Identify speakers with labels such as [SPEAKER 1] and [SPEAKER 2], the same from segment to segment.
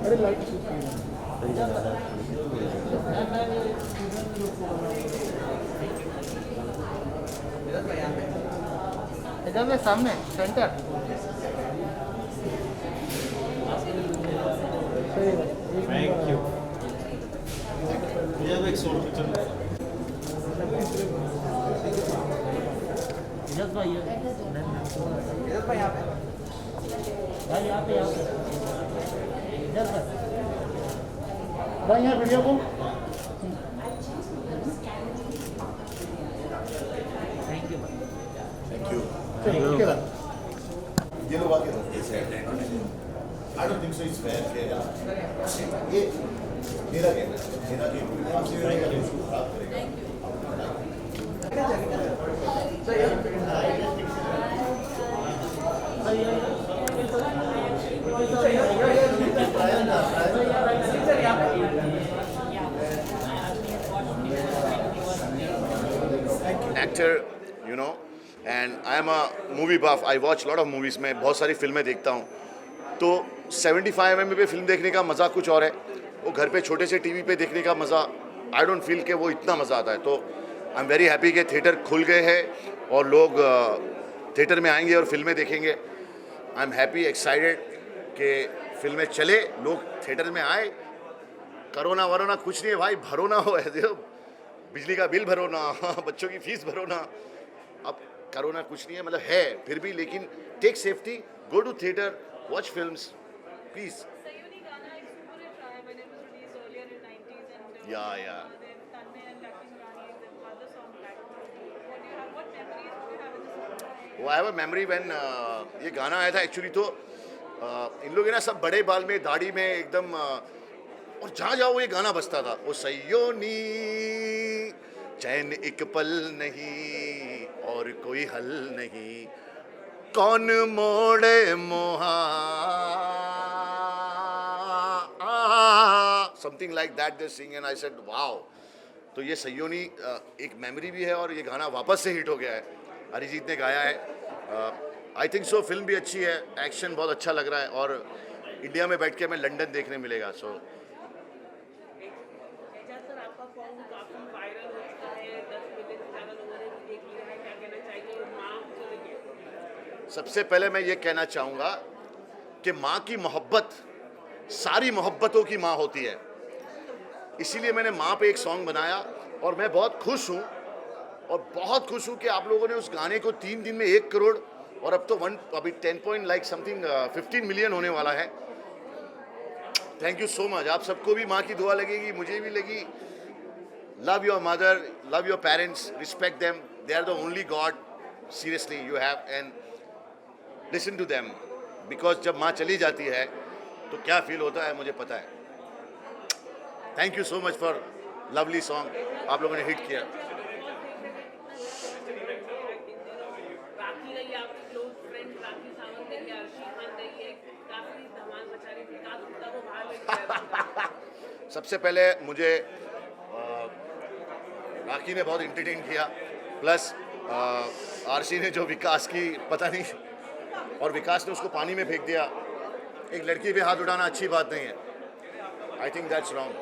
[SPEAKER 1] अरे लाइट इधर में सामने सेंटर
[SPEAKER 2] थैंक यू। ये एक सोल पिक्चर
[SPEAKER 1] इधर भाई यहाँ पे भाई यहाँ पे इधर पर भाई यहाँ वीडियो को थैंक यू चलो ओके भाई
[SPEAKER 3] ये लोग आके रखते हैं। I don't think so it's fair कि ये मेरा कहना है, मेरा गेम आपसे खराब करेगा। Actor, you know, and I am a movie buff. I watch lot of movies. मैं बहुत सारी फिल्में देखता हूँ. तो 75 mm पे फिल्म देखने का मज़ा कुछ और है. वो घर पे छोटे से टीवी पे देखने का मज़ा आई डोंट फील कि वो इतना मज़ा आता है. तो आई एम वेरी हैप्पी कि थिएटर खुल गए हैं और लोग थिएटर में आएंगे और फिल्में देखेंगे. आई एम हैप्पी एक्साइटेड कि फिल्में चले, लोग थिएटर में आए. करोना वरोना कुछ नहीं है भाई, भरो ना हो ऐसे, बिजली का बिल भरो ना, बच्चों की फीस भरो ना. अब करोना कुछ नहीं है, मतलब है फिर भी, लेकिन take safety, go to theatre, watch films please.
[SPEAKER 4] Sayuni Gana is super hit when it was released earlier in 90s and
[SPEAKER 3] Yeah.
[SPEAKER 4] then Tanmay and Lucky Murani and the other song back. What memories do you have in this song?
[SPEAKER 3] वो I have a memory when ये गाना आया था actually. तो इन लोग ना सब बड़े बाल में, दाढ़ी में एकदम और जहाँ जाओ वो ये गाना बजता था. वो सयोनी चैन एक पल नहीं और कोई हल नहीं, कौन मोड़े मोहा, something like that they sing and I said wow. तो ये सयोनी एक मेमोरी भी है और ये गाना वापस से हिट हो गया है. अरिजीत ने गाया है. आई थिंक सो फिल्म भी अच्छी है, एक्शन बहुत अच्छा लग रहा है और इंडिया में बैठ के हमें लंदन देखने मिलेगा. सो
[SPEAKER 5] एजाज सर, आपका सॉन्ग काफी वायरल हो चुका है, 10 मिलियन से ज़्यादा लोगों ने भी देख लिया है. क्या कहना चाहिए माँ को लेके?
[SPEAKER 3] सबसे पहले मैं ये कहना चाहूँगा कि माँ की मोहब्बत सारी मोहब्बतों की माँ होती है. इसीलिए मैंने माँ पे एक सॉन्ग बनाया और मैं बहुत खुश हूँ और बहुत खुश हूँ कि आप लोगों ने उस गाने को 3 दिन में 1 करोड़ और अब तो अभी 10 पॉइंट लाइक समथिंग 15 मिलियन होने वाला है. Thank you so much. आप सबको भी माँ की दुआ लगेगी, मुझे भी लगी. Love your mother, love your parents, respect them, they are the only god, seriously you have, and listen to them, because जब माँ चली जाती है तो क्या फील होता है मुझे पता है. Thank you so much for lovely song, आप लोगों ने हिट किया.
[SPEAKER 5] राखी रही आपकी क्लोज फ्रेंड, राखी सावंत रही है, अर्शी खान रही है, काफी धमाल मचा रही थी. विकास गुप्ता को बाहर लेके आया था.
[SPEAKER 3] सबसे पहले मुझे राखी ने बहुत इंटरटेन किया, प्लस आरसी ने जो विकास की पता नहीं, और विकास ने उसको पानी में फेंक दिया. एक लड़की पे हाथ उठाना अच्छी बात नहीं है. I think that's wrong.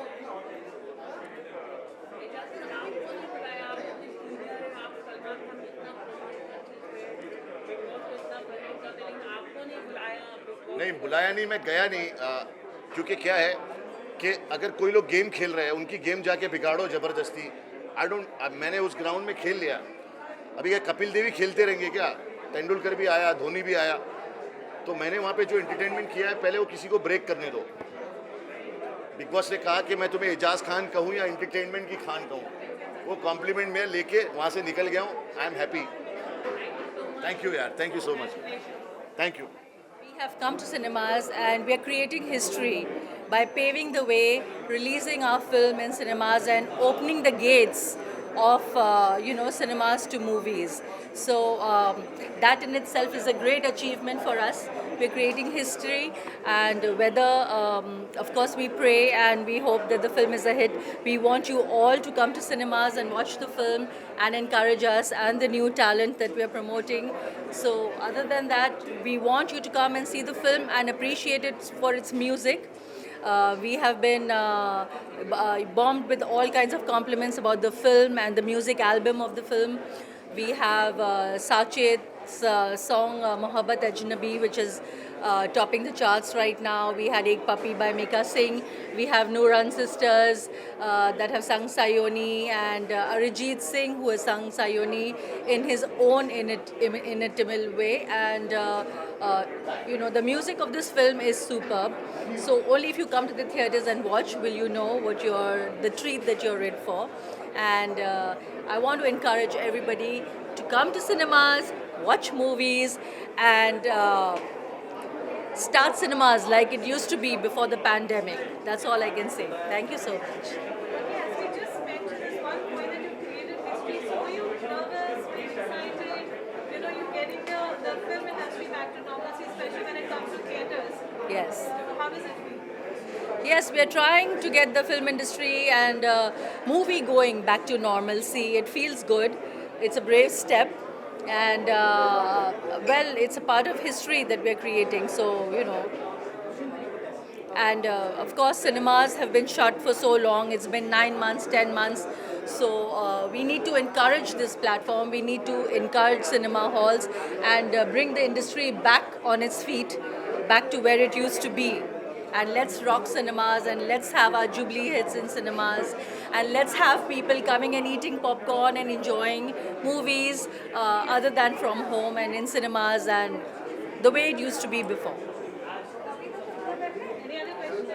[SPEAKER 5] Ejaz sir, आपको नहीं बुलाया, आप अपनी जूनियर हैं, आप सलमान खान जितना प्रमोट बिग बॉस को इतना प्रमोट करते, लेकिन आपको नहीं बुलाया बिग बॉस.
[SPEAKER 3] नहीं बुलाया नहीं, मैं गया नहीं. क्योंकि क्या है कि अगर कोई लोग गेम खेल रहे हैं, उनकी गेम जाके बिगाड़ो ज़बरदस्ती. आई डोंट, मैंने उस ग्राउंड में खेल लिया. अभी क्या कपिल देव खेलते रहेंगे क्या? तेंदुलकर भी आया, धोनी भी आया. तो मैंने वहाँ पे जो एंटरटेनमेंट किया है, पहले वो किसी को ब्रेक करने दो. बिग बॉस ने कहा कि मैं तुम्हें एजाज खान कहूँ या एंटरटेनमेंट की खान कहूँ, वो कॉम्प्लीमेंट में लेके वहाँ से निकल गया हूँ. I am happy. Thank you यार, thank you so much, thank you.
[SPEAKER 4] We have come to cinemas and we are creating history by paving the way, releasing our film in cinemas and opening the gates of cinemas to movies. So that in itself is a great achievement for us. we're creating history, and whether, of course, we pray and we hope that the film is a hit. We want you all to come to cinemas and watch the film and encourage us and the new talent that we're promoting. So other than that, we want you to come and see the film and appreciate it for its music. We have been bombed with all kinds of compliments about the film and the music album of the film. We have Sachet's song Mohabbat Ajnabi, which is topping the charts right now. We had Ek Puppy by Mika Singh. We have Nooran Sisters that have sung Sayoni, and Arijit Singh, who has sung Sayoni in his own inimitable way. And the music of this film is superb. So only if you come to the theaters and watch will you know what the treat that you're in for. And I want to encourage everybody to come to cinemas, watch movies, and start cinemas like it used to be before the pandemic. That's all I can say. Thank you so much.
[SPEAKER 5] Yes, we just mentioned this one point that you created history. So were you nervous, excited? You're getting the film industry back to normalcy, especially when it comes to theaters.
[SPEAKER 4] Yes.
[SPEAKER 5] How does it feel?
[SPEAKER 4] Yes, we are trying to get the film industry and movie going back to normalcy. It feels good. It's a brave step. And, it's a part of history that we're creating. So, And of course, cinemas have been shut for so long. It's been 9 months, 10 months. So we need to encourage this platform. We need to encourage cinema halls and bring the industry back on its feet, back to where it used to be. And let's rock cinemas, and let's have our Jubilee hits in cinemas, and let's have people coming and eating popcorn and enjoying movies other than from home and in cinemas, and the way it used to be before.
[SPEAKER 5] Any other questions?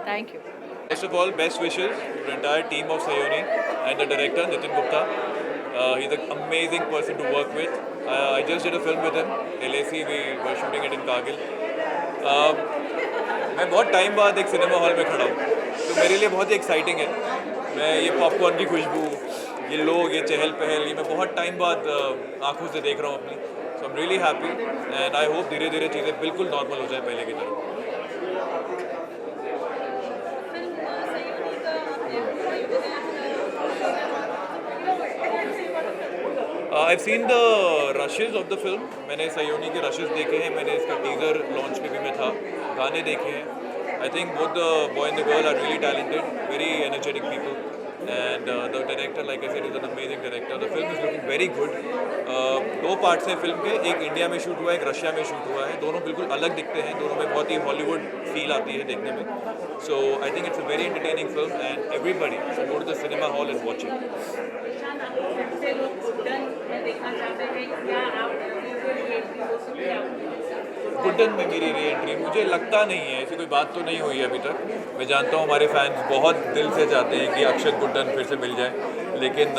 [SPEAKER 4] Thank you.
[SPEAKER 6] First of all, best wishes to the entire team of Sayoni and the director, Nitin Gupta. He's an amazing person to work with. I just did a film with him, LAC, we were shooting it in Kargil. मैं बहुत time बाद एक cinema hall में खड़ा हूँ, तो मेरे लिए बहुत ही एक्साइटिंग है. मैं ये पॉपकॉर्न की खुशबू, ये लोग, ये चहल पहल, ये मैं बहुत टाइम बाद आंखों से देख रहा हूँ अपनी. So I am really happy and I hope धीरे धीरे चीज़ें बिल्कुल नॉर्मल हो जाए पहले की तरह. I've seen the rushes of the film. मैंने सयोनी के rushes देखे हैं, मैंने इसका teaser launch में भी मैं था, गाने देखे हैं. I think both the boy and the girl are really talented, very energetic people. And the director, like I said, is an amazing director. The film is looking very good. 2 parts हैं film के, एक India में shoot हुआ है, एक Russia में shoot हुआ है. दोनों बिल्कुल अलग दिखते हैं, दोनों में बहुत ही हॉलीवुड फील आती है देखने में. So I think it's a very entertaining film, and everybody should go to the cinema hall and watch it.
[SPEAKER 5] से लोग देखना चाहते हैं क्या आप
[SPEAKER 6] गुड्डन में मेरी री एंट्री मुझे लगता नहीं है, ऐसी कोई बात तो नहीं हुई अभी तक. मैं जानता हूँ हमारे फैंस बहुत दिल से चाहते हैं कि अक्षत गुड्डन फिर से मिल जाए, लेकिन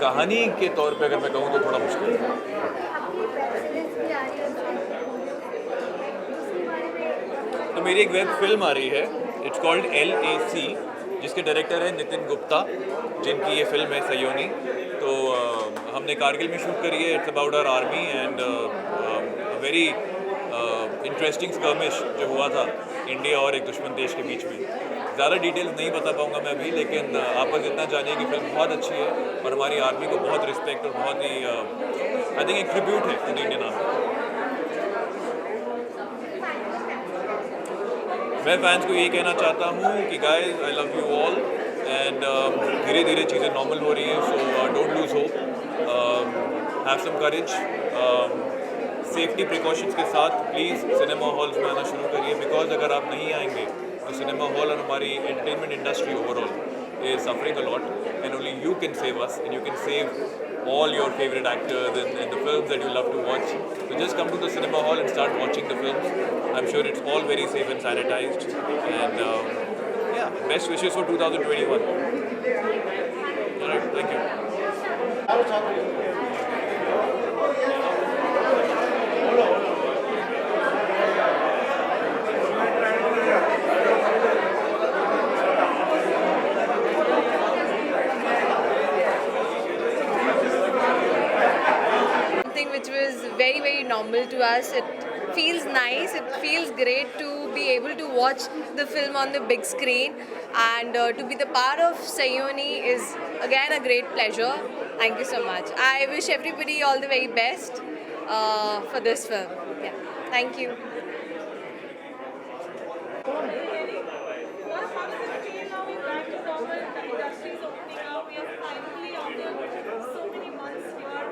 [SPEAKER 6] कहानी के तौर पे अगर मैं कहूँ तो थोड़ा मुश्किल है. तो मेरी एक वेब फिल्म आ रही है, इट्स कॉल्ड LAC, जिसके डायरेक्टर हैं नितिन गुप्ता, जिनकी ये फिल्म है सयोनी. तो हमने कारगिल में शूट करी है. It's about our army and very interesting skirmish जो हुआ था इंडिया और एक दुश्मन देश के बीच में. ज़्यादा डिटेल्स नहीं बता पाऊँगा मैं अभी, लेकिन आप बस इतना जानिए कि फिल्म बहुत अच्छी है और हमारी आर्मी को बहुत रिस्पेक्ट और बहुत ही आई थिंक एक ट्रिब्यूट है खुद इंडियन आर्मी. मैं फैंस को यही कहना चाहता हूँ कि guys I love you all and धीरे धीरे चीज़ें नॉर्मल हो रही हैं. So don't lose hope, have some courage, safety precautions के साथ प्लीज़ सिनेमा हॉल्स में आना शुरू करिए. बिकॉज अगर आप नहीं आएंगे तो सिनेमा हॉल और हमारी entertainment industry overall is suffering a lot, and only you can save us and you can save all your favorite actors and the films that you love to watch. So just come to the cinema hall and start watching the films. I'm sure it's all very safe and sanitized. And yeah, best wishes for 2021. Alright, thank you.
[SPEAKER 7] which was very, very normal to us. It feels nice, it feels great to be able to watch the film on the big screen, and to be the part of Sayoni is again a great pleasure. Thank you so much. I wish everybody all the very best for this film. Yeah, thank you.
[SPEAKER 5] How does it feel now we're back to normal? The industry is opening up. We are finally after so many months here.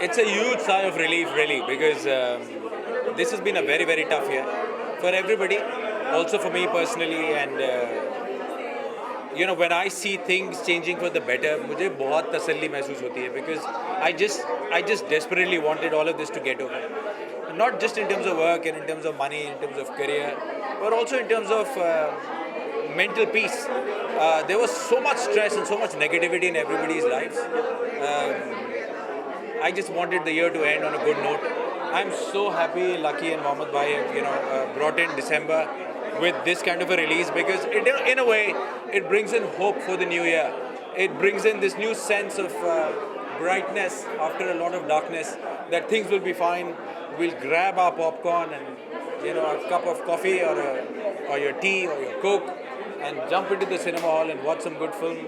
[SPEAKER 6] It's a huge sigh of relief, really, because this has been a very, very tough year for everybody, also for me personally. And you know, when I see things changing for the better, मुझे बहुत तसल्ली महसूस होती है, because I just desperately wanted all of this to get over. Not just in terms of work and in terms of money, in terms of career, but also in terms of mental peace. There was so much stress and so much negativity in everybody's lives. I just wanted the year to end on a good note. I'm so happy Lucky and Mohammed Bhai have brought in December with this kind of a release, because in a way it brings in hope for the new year. It brings in this new sense of brightness after a lot of darkness, that things will be fine. We'll grab our popcorn and a cup of coffee or your tea or your Coke and jump into the cinema hall and watch some good film,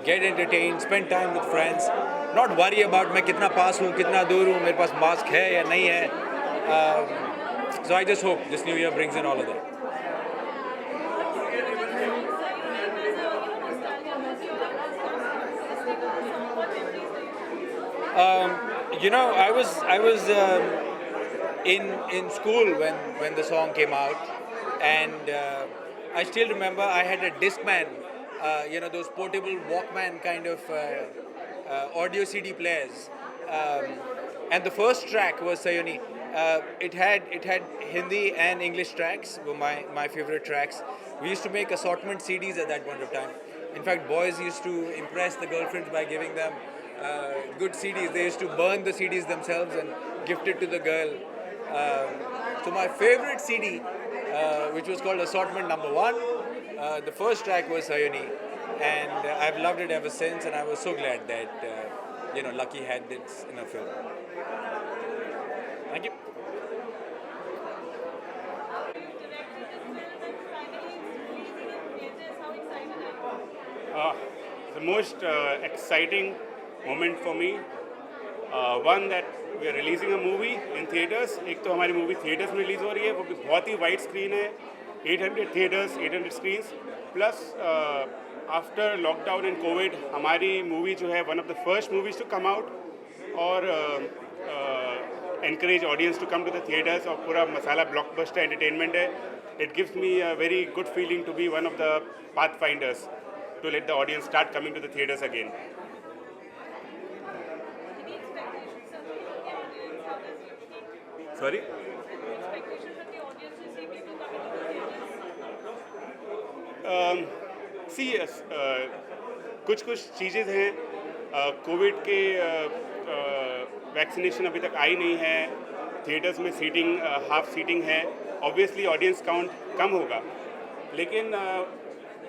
[SPEAKER 6] get entertained, spend time with friends, not worry about मैं कितना पास हूँ, कितना दूर हूँ, मेरे पास mask है या नहीं है. So I just hope this new year brings in all of that. I was in school when the song came out, and I still remember I had a Discman, those portable Walkman kind of audio CD players, and the first track was Sayoni. It had Hindi and English tracks, were my favorite tracks. We used to make assortment CDs at that point of time. In fact, boys used to impress the girlfriends by giving them good CDs. They used to burn the CDs themselves and gift it to the girl. So my favorite CD, which was called Assortment Number 1, the first track was Sayoni, and I've loved it ever since, and I was so glad that Lucky had this in a film. Thank you.
[SPEAKER 8] The most exciting moment for me, one that we are releasing a movie in theaters. एक तो हमारी movie theaters में release हो रही है, वो भी बहुत ही wide screen है, 800 theaters, 800 screens. Plus after lockdown and COVID, हमारी movie जो है one of the first movies to come out और encourage audience to come to the theaters, और पूरा मसाला blockbuster entertainment है. It gives me a very good feeling to be one of the pathfinders to let the audience start coming to the theaters again. Sorry? कुछ चीज़ें हैं, Covid के vaccination अभी तक आई नहीं है, थिएटर्स में सीटिंग हाफ सीटिंग है, ऑब्वियसली ऑडियंस काउंट कम होगा, लेकिन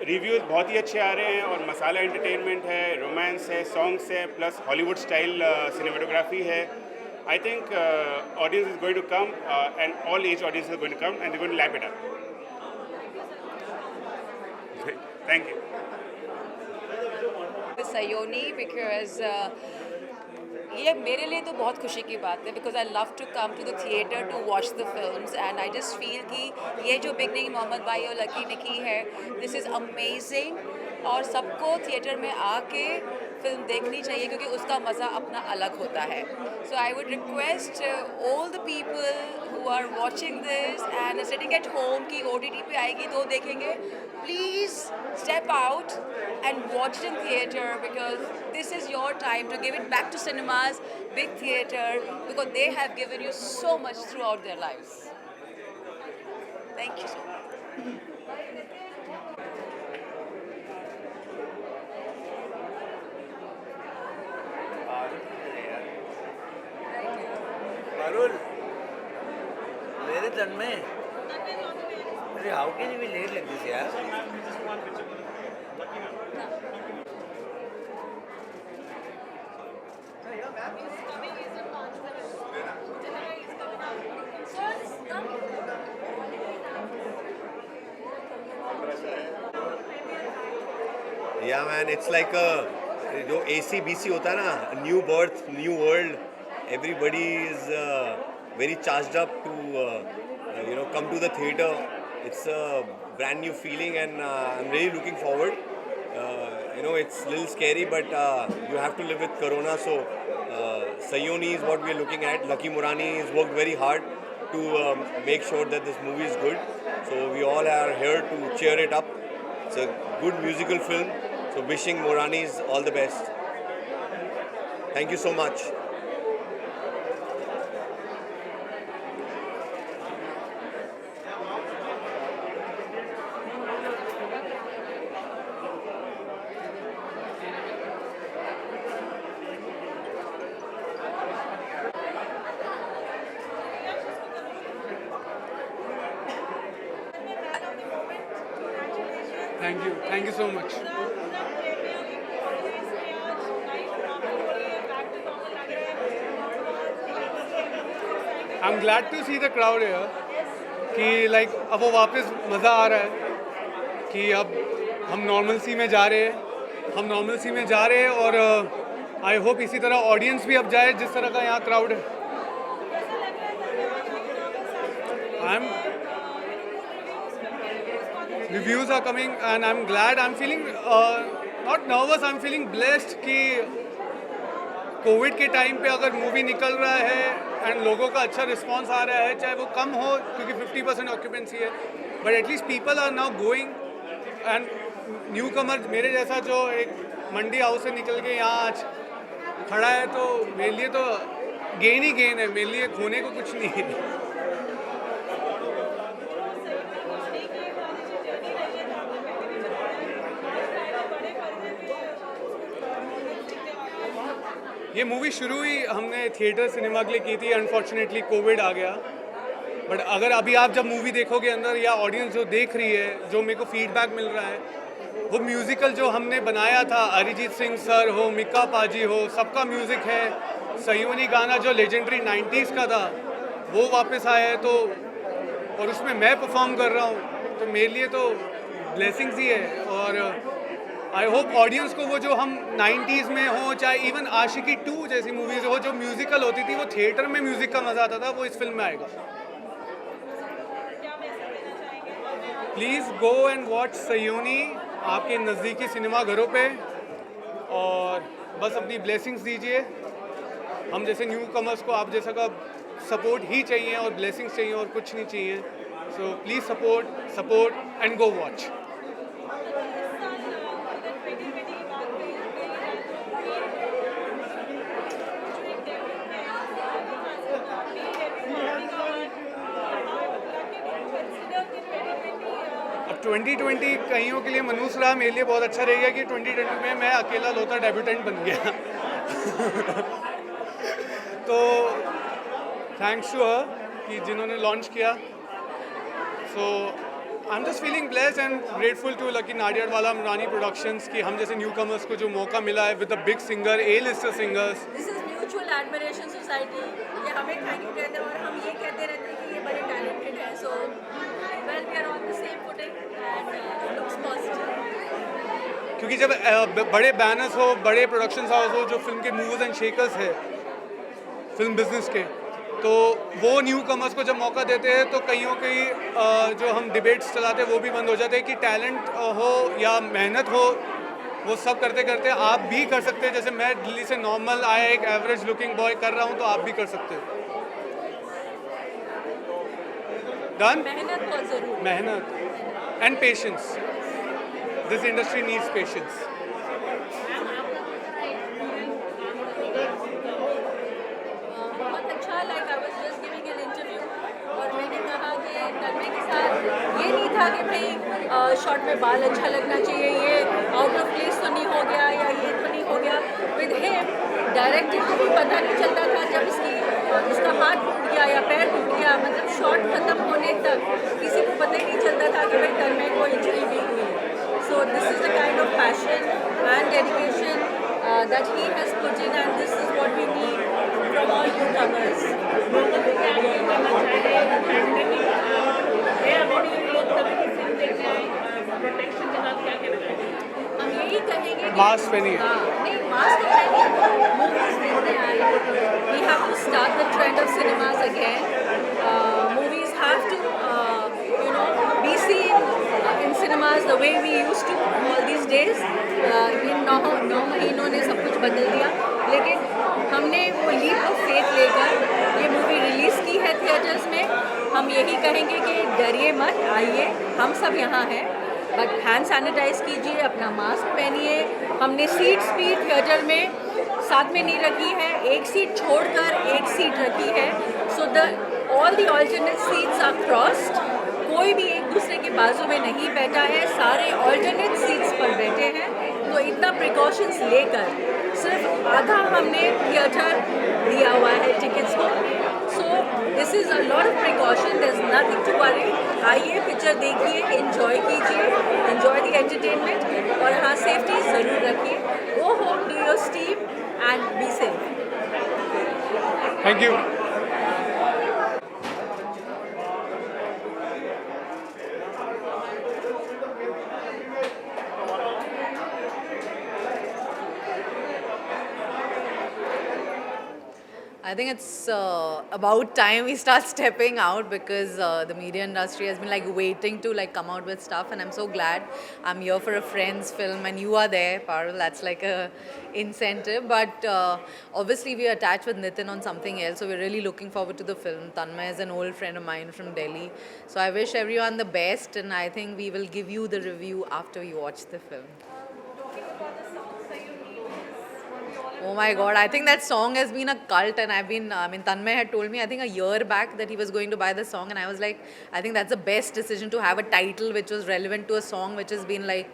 [SPEAKER 8] रिव्यूज़ बहुत ही अच्छे आ रहे हैं और मसाला एंटरटेनमेंट है, रोमांस है, सॉन्ग्स है, प्लस हॉलीवुड स्टाइल सिनेमेटोग्राफी है. I think audience is going to come and all age audience is going to come and they're going to lap it up. Great. Thank you.
[SPEAKER 7] Sayoni, because ये मेरे लिए तो बहुत खुशी की बात है, because I love to come to the theater to watch the films, and I just feel कि ये जो beginning मोहम्मद भाई और लकी ने की है, this is amazing, और सबको थिएटर में आके फिल्म देखनी चाहिए क्योंकि उसका मज़ा अपना अलग होता है. So I would request all the people who are watching this and sitting at home कि OTT पे आएगी तो देखेंगे, please step out and watch it in theater, because this is your time to give it back to cinemas, big theater, because they have given you so much throughout their lives. Thank you so much.
[SPEAKER 1] Parul, मेरे तन में अरे how can you be late like this यार?
[SPEAKER 9] या man it's like जो ACBC होता है ना, new birth new world, everybody is very charged up to you know come to the theatre. It's a brand new feeling and I'm really looking forward. You know, it's a little scary, but you have to live with Corona. So Sayoni is what we are looking at. Lucky Murani has worked very hard to make sure that this movie is good. So we all are here to cheer it up. It's a good musical film. So wishing Muranis all the best. Thank you so much.
[SPEAKER 10] Thank you so much. I'm glad to see the crowd here. कि like अब वो वापस मज़ा आ रहा है कि अब हम नॉर्मलसी में जा रहे हैं और आई होप इसी तरह ऑडियंस भी अब जाए जिस तरह का यहाँ क्राउड है. Reviews are coming and I'm glad. I'm feeling not nervous. I'm feeling blessed कि कोविड के टाइम पे अगर मूवी निकल रहा है एंड लोगों का अच्छा रिस्पांस आ रहा है, चाहे वो कम हो क्योंकि 50% ऑक्यूपेंसी है, but at least people are now going. And newcomer मेरे जैसा जो एक मंडी हाउस से निकल के यहाँ आज खड़ा है, तो मेरे लिए तो गेन ही गेन है. मेरे लिए खोने को कुछ नहीं है. ये मूवी शुरू ही हमने थिएटर सिनेमा के लिए की थी. अनफॉर्चुनेटली कोविड आ गया. बट अगर अभी आप जब मूवी देखोगे अंदर, या ऑडियंस जो देख रही है, जो मेरे को फीडबैक मिल रहा है, वो म्यूज़िकल जो हमने बनाया था, अरिजीत सिंह सर हो, मिक्का पाजी हो, सबका म्यूज़िक है. सयोनी गाना जो लेजेंडरी 90s का था वो वापस आया है, तो और उसमें मैं परफॉर्म कर रहा हूँ, तो मेरे लिए तो ब्लेसिंग्स ही है. और आई होप ऑडियंस को वो जो हम 90s में हो, चाहे इवन आशिकी 2 जैसी मूवीज़ हो जो म्यूज़िकल होती थी, वो थिएटर में म्यूज़िक का मज़ा आता था, वो इस फिल्म में आएगा. Please go and watch Sayoni आपके नज़दीकी सिनेमा घरों पे, और बस अपनी ब्लेसिंग्स दीजिए. हम जैसे न्यू कमर्स को आप जैसा का सपोर्ट ही चाहिए और ब्लेसिंग्स चाहिए और कुछ नहीं चाहिए. So please support and go watch. अब 2020 कईयों के लिए मनूस रहा, मेरे लिए बहुत अच्छा रहेगा कि 2020 में मैं अकेला लोता डेब्यूटेंट बन गया. तो थैंक्स टू हर कि जिन्होंने लॉन्च किया. So I am just feeling blessed and grateful to Lucky Nadiadwala Murani productions कि हम जैसे न्यू कमर्स को जो मौका मिला है with the big singer, A-lister singers.
[SPEAKER 4] This is mutual admiration society. ये हमें थैंक यू कहते हैं और हम ये कहते रहते हैं कि ये बड़े टैलेंटेड हैं. So well we are on the same footing and looks positive.
[SPEAKER 10] क्योंकि जब बड़े बैनर्स हो, बड़े प्रोडक्शन हाउस हो जो फिल्म के मूवर्स एंड शेकर्स है फिल्म बिजनेस के, तो वो न्यू कमर्स को जब मौका देते हैं तो कईयों की जो हम डिबेट्स चलाते हैं वो भी बंद हो जाते हैं कि टैलेंट हो या मेहनत हो, वो सब करते करते आप भी कर सकते हैं. जैसे मैं दिल्ली से नॉर्मल आया एक एवरेज लुकिंग बॉय कर रहा हूँ, तो आप भी कर सकते हो. डन.
[SPEAKER 4] मेहनत बहुत ज़रूरी.
[SPEAKER 10] मेहनत and patience. This industry needs patience.
[SPEAKER 4] बहुत अच्छा. Like I was just giving an interview और मैंने कहा कि तन्मय के साथ ये नहीं था कि भाई शॉर्ट में बाल अच्छा लगना चाहिए, ये आउट ऑफ प्लेस तो नहीं हो गया या ये तो नहीं हो गया. विद हिम डायरेक्टर को भी पता नहीं चलता था जब इसका हाथ टूट गया या पैर टूट गया, मतलब शॉट खत्म होने तक किसी को पता ही नहीं चलता था कि भाई तन्मय को इंजरी भी हुई. सो this is the kind of passion and dedication that he has put in, and this is what we need from all newcomers. हम यही कहेंगे
[SPEAKER 10] मास्क पहनी है
[SPEAKER 4] नहीं मास्क तो पहनिए मूवीज देखने आए we have to start the trend of cinemas again movies have to you know be seen in cinemas the way we used to all these days in 9 महीनों ने सब कुछ बदल दिया लेकिन हमने वो लीप ऑफ फेथ लेकर ये मूवी रिलीज़ की है थिएटर्स में हम यही कहेंगे कि डरिए मत आइए हम सब यहाँ हैं बट हैंड सैनिटाइज कीजिए अपना मास्क पहनिए हमने सीट्स भी थिएटर में साथ में नहीं रखी है एक सीट छोड़कर एक सीट रखी है so the all the alternate seats are crossed कोई भी एक दूसरे के बाजू में नहीं बैठा है सारे ऑल्टरनेट सीट्स पर बैठे हैं तो इतना प्रिकॉशंस लेकर सिर्फ आधा हमने थिएटर दिया हुआ है टिकट्स को so this is a lot of precaution there is nothing to worry आइए पिक्चर देखिए एंजॉय कीजिए एंजॉय द एंटरटेनमेंट और हाँ सेफ्टी ज़रूर रखिए go home do your steam and be safe
[SPEAKER 10] thank you
[SPEAKER 11] I think it's about time we start stepping out because the media industry has been like waiting to like come out with stuff, and I'm so glad I'm here for a friend's film and you are there, Parul. That's like a incentive. But obviously we are attached with Nitin on something else, so we're really looking forward to the film. Tanmay is an old friend of mine from Delhi, so I wish everyone the best, and I think we will give you the review after you watch the film. Oh my god, I think that song has been a cult, and Tanmay had told me, I think a year back, that he was going to buy the song, and I was like, I think that's the best decision to have a title which was relevant to a song which has been like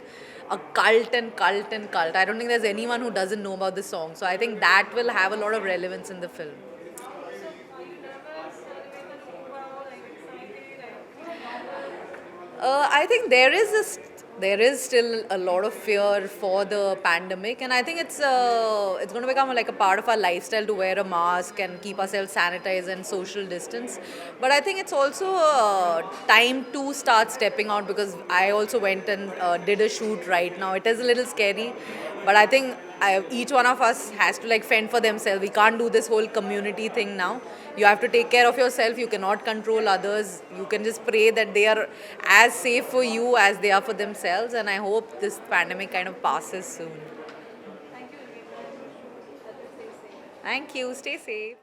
[SPEAKER 11] a cult and cult and cult. I don't think there's anyone who doesn't know about the song, so I think that will have a lot of relevance in the film. I think there is still a lot of fear for the pandemic, and I think it's going to become like a part of our lifestyle to wear a mask and keep ourselves sanitized and social distance. But I think it's also time to start stepping out, because I also went and did a shoot right now. It is a little scary, but I think each one of us has to like fend for themselves. We can't do this whole community thing now. You have to take care of yourself. You cannot control others. You can just pray that they are as safe for you as they are for themselves. And I hope this pandemic kind of passes soon. Thank you. Stay safe.